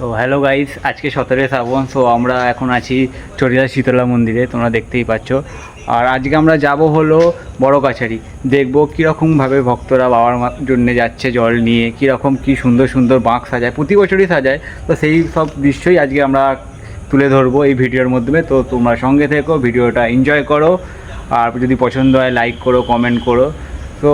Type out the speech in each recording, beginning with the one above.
তো hello guys, আজকে 17 শ্রাবণ। So আমরা এখন আছি চরিয়াল শীতলা মন্দিরে, তোমরা দেখতেই পাচ্ছ। আর আজকে আমরা যাব হলো বড় কাছারি, দেখবো কীরকমভাবে ভক্তরা বাবার জন্যে যাচ্ছে জল নিয়ে, কীরকম কী সুন্দর সুন্দর বাঁক সাজায়, প্রতি বছরই সাজায়। তো সেই সব দৃশ্যই আজকে আমরা তুলে ধরবো এই ভিডিওর মাধ্যমে। তো তোমরা সঙ্গে থেকো, ভিডিওটা এনজয় করো, আর যদি পছন্দ হয় লাইক করো, কমেন্ট করো। তো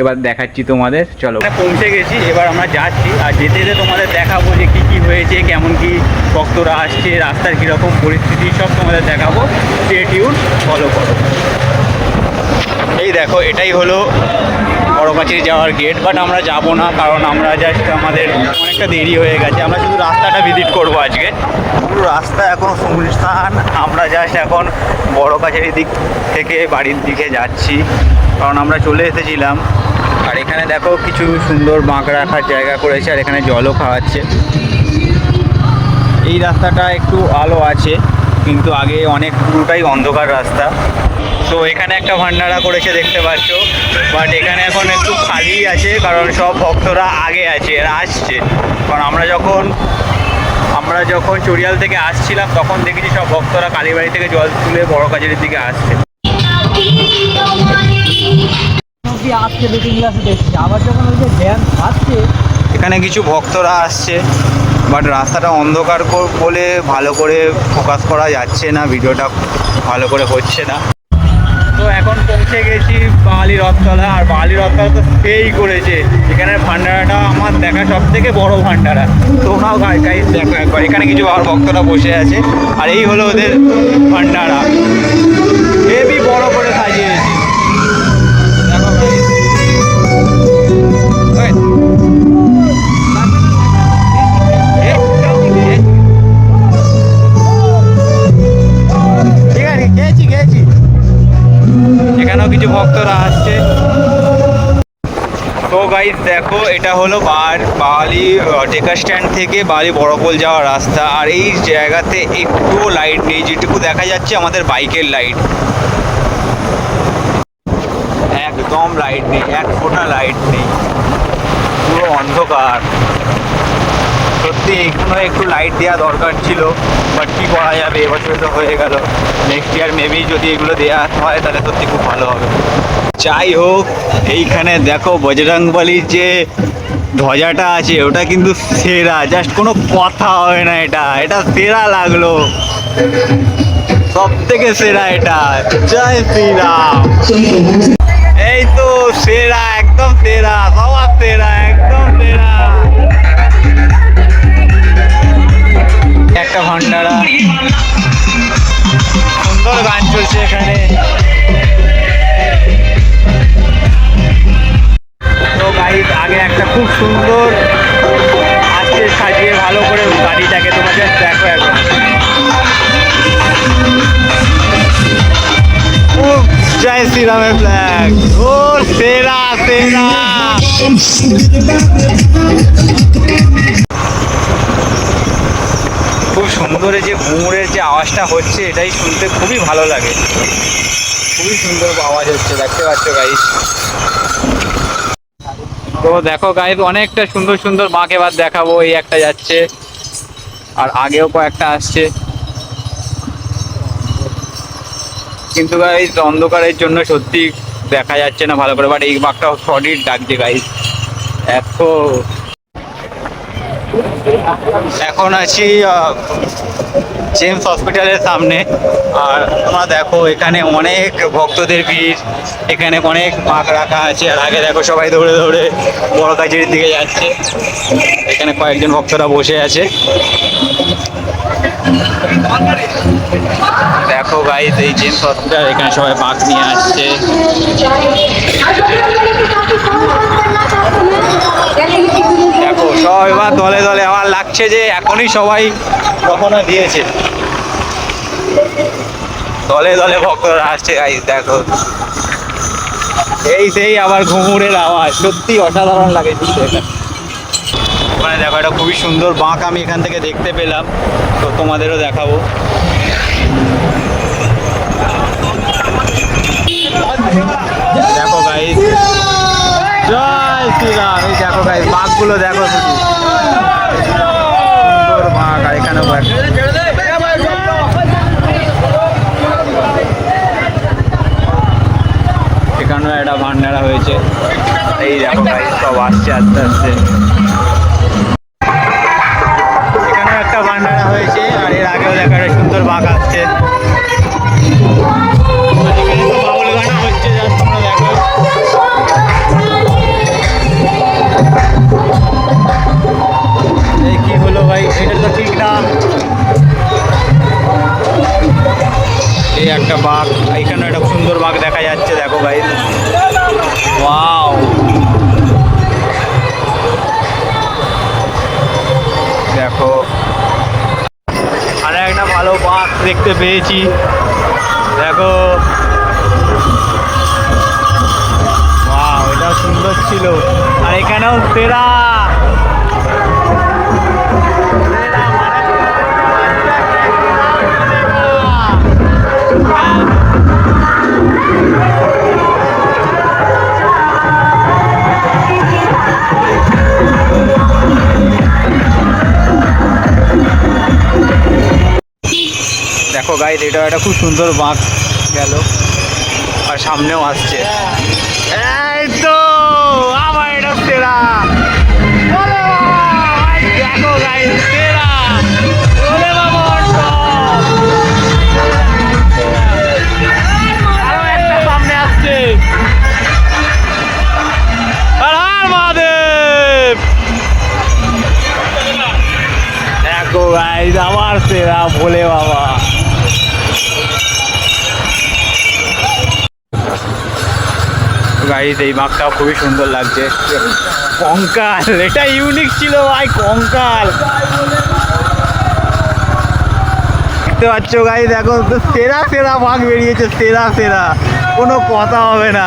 এবার দেখাচ্ছি তোমাদের, চলো। পৌঁছে গেছি, এবার আমরা যাচ্ছি, আর যেতে যেতে তোমাদের দেখাবো যে কী কী হয়েছে, কেমন কী ভক্তরা আসছে, রাস্তার কীরকম পরিস্থিতি, সব তোমাদের দেখাবো। স্টে টিউন, ফলো করো। এই দেখো, এটাই হলো বড় কাছারি যাওয়ার গেট, বাট আমরা যাব না, কারণ আমরা জাস্ট আমাদের অনেকটা দেরি হয়ে গেছে। আমরা শুধু রাস্তাটা ভিজিট করবো আজকে, পুরো রাস্তা এখনও শুনশান। আমরা জাস্ট এখন বড় কাছারির দিক থেকে বাড়ির দিকে যাচ্ছি, কারণ আমরা চলে এসেছিলাম। আর এখানে দেখো কিছু সুন্দর বাঁক রাখার জায়গা করেছে, আর এখানে জলও খাওয়াচ্ছে। এই রাস্তাটা একটু আলো আছে, কিন্তু আগে অনেক পুরোটাই অন্ধকার রাস্তা। তো এখানে একটা ভান্ডারা করেছে, দেখতে পাচ্ছ, বাট এখানে এখন একটু খালি আছে, কারণ সব ভক্তরা আগে আছে, এরা আসছে। কারণ আমরা যখন চরিয়াল থেকে আসছিলাম, তখন দেখেছি সব ভক্তরা কালীবাড়ি থেকে জল তুলে বড় কাছারির দিকে আসছে। আবার যখন ওই যে ড্যাম আসছে, এখানে কিছু ভক্তরা আসছে, বাট রাস্তাটা অন্ধকার বলে ভালো করে ফোকাস করা যাচ্ছে না, ভিডিওটা ভালো করে হচ্ছে না। তো এখন পৌঁছে গেছি বাঙালি রথতলা, আর বাঙালি রথতলা তো সেই করেছে। এখানের ভান্ডারাটা আমার দেখা সব থেকে বড় ভান্ডারা। তোমরাও গাইস দেখো একবার, এখানে কিছু বাবার ভক্তরা বসে আছে, আর এই হলো ওদের ভান্ডারা, হেবি বড় করে সাজিয়েছে। দেখো গাইস, এখানেও কিছু ভক্তরা আসছে। তো গাইস দেখো, এটা হলো বাওয়ালি টেকার স্ট্যান্ড থেকে বাওয়ালি বড়পোল যাওয়ার রাস্তা। আর এই জায়গাতে একটু লাইট নেই, যেটুকু দেখা যাচ্ছে আমাদের বাইকের লাইট, একদম লাইট নেই, এক ফোঁটা লাইট নেই, পুরো অন্ধকার। সত্যি এখানে একটু লাইট দেওয়া দরকার ছিল, বাট কী করা যাবে, এবছর তো হয়ে গেল। নেক্সট ইয়ার মেবি যদি এগুলো দেওয়া হয় তাহলে সত্যি খুব ভালো হবে। যাই হোক, এইখানে দেখো বজরংবলীর যে ধ্বজাটা আছে, ওটা কিন্তু সেরা, জাস্ট কোনো কথা হয় না, এটা সেরা লাগলো, সব থেকে সেরা এটা। জয় শ্রীরাম। এই তো সেরা, একদম সেরা, সবার সেরা, একদম সেরা। একটা ভান্ডারা, সুন্দর গান চলছে এখানে। তো গাইস, আগে একটা খুব সুন্দর আজকে সাজিয়ে ভালো করে গাড়িটাকে, তোমাকে দেখো এখন, জয় শ্রীরামের ফ্ল্যাগ, ও সেরা সেরা। খুব সুন্দর, যে ঘুঙুরের যে আওয়াজটা হচ্ছে, এটাই শুনতে খুবই ভালো লাগে, খুবই সুন্দর আওয়াজ হচ্ছে, দেখতে পাচ্ছ গাইস। তো দেখো গাইস, অনেকটা সুন্দর সুন্দর বাঁক এবার দেখাবো। এই একটা যাচ্ছে, আর আগেও কয়েকটা আসছে, কিন্তু গাইস অন্ধকারের জন্য সত্যি দেখা যাচ্ছে না ভালো করে, বাট এই বাঁকটা সলিড ডাকছে গাইস। এখন আছি জেমস হসপিটালের সামনে, আর তোমরা দেখো এখানে অনেক ভক্তদের ভিড়, এখানে অনেক বাঁক রাখা আছে। আর আগে দেখো সবাই দৌড়ে দৌড়ে বড় কাছারির দিকে যাচ্ছে, এখানে কয়েকজন ভক্তরা বসে আছে। দেখো গাইস, এই জেমস হসপিটাল, এখানে সবাই বাঁক নিয়ে আসছে। দেখো সব এবার দলে দলে, আমার লাগছে যে এখনই সবাই রওনা দিয়েছে, দলে দলে ভক্তরা আসছে গাইস। দেখো সেই আবার ঘুঙুরের আওয়াজ, সত্যি অসাধারণ লাগে শুনতে। ওখানে দেখো একটা খুবই সুন্দর বাঁক আমি এখান থেকে দেখতে পেলাম, তো তোমাদেরও দেখাবো। দেখো গাইস, জয় শ্রীরাম। এই দেখো গাইস, বাঘগুলো দেখো শুধু, সুন্দর আসছে আস্তে আস্তে। এখানে একটা ভান্ডারা হয়েছে, আর এর আগেও দেখা একটা সুন্দর বাঘ আসছে। এখানে তো বাউল গান হচ্ছে, জাস্ট তোমরা দেখো। এই কি হলো ভাই, এটা তো ঠিক না। এই একটা বাঘ, এখানে একটা সুন্দর বাঘ দেখা যাচ্ছে, দেখো ভাই। ওয়াও, দেখো আর একটা ভালো বাঘ দেখতে পেয়েছি, দেখো। ওয়াও, এটা সুন্দর ছিল। আর এখানেও সেরা দেখো গাইস, এটা একটা খুব সুন্দর বাঘ গেল, আর সামনেও আসছে। এই তো আমার এটা সেরা। ওরে বাবা, ভাই দেখো গাইস, সেরা। ওরে বাবা, আরো একটা সামনে আসছে। আর মহাদেব, দেখো গাইস, আমার সেরা ভোলে বাবা। গাইস, এই বাঘটাও খুবই সুন্দর লাগছে। কঙ্কাল, এটা ইউনিক ছিল ভাই, কঙ্কাল। দেখতে পাচ্ছ গাইস, দেখো তো, সেরা সেরা বাঘ বেরিয়েছে, সেরা সেরা, কোনো কথা হবে না।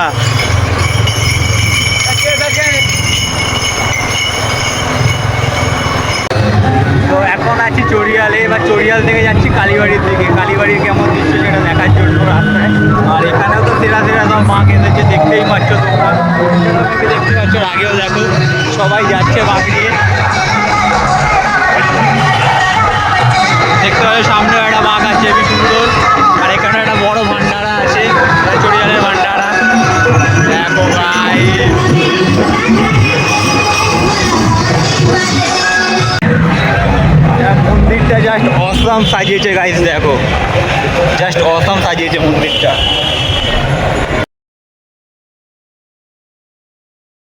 তো এখন আছি চড়িয়ালে, এবার চড়িয়াল থেকে যাচ্ছি কালীবাড়ির দিকে। কালীবাড়ির কেমন দৃশ্য সেটা দেখার জন্য রাস্তায়। আর এখানেও তো সেরা সেরা সব বাঘ এসেছে, দেখতেই পাচ্ছ তোমরা। দেখতে পাচ্ছ, আগেও দেখো সবাই যাচ্ছে বাঘ নিয়ে। দেখতে পাচ্ছ সামনেও একটা বাঘ আছে, হেবি সুন্দর। আর এখানে একটা বড় ভান্ডারা আছে, চড়িয়ালের ভান্ডারা, দেখো ভাই। মন্দিরটা জাস্ট অসাম সাজিয়েছে গাইস, দেখো জাস্ট অসাম সাজিয়েছে মন্দিরটা।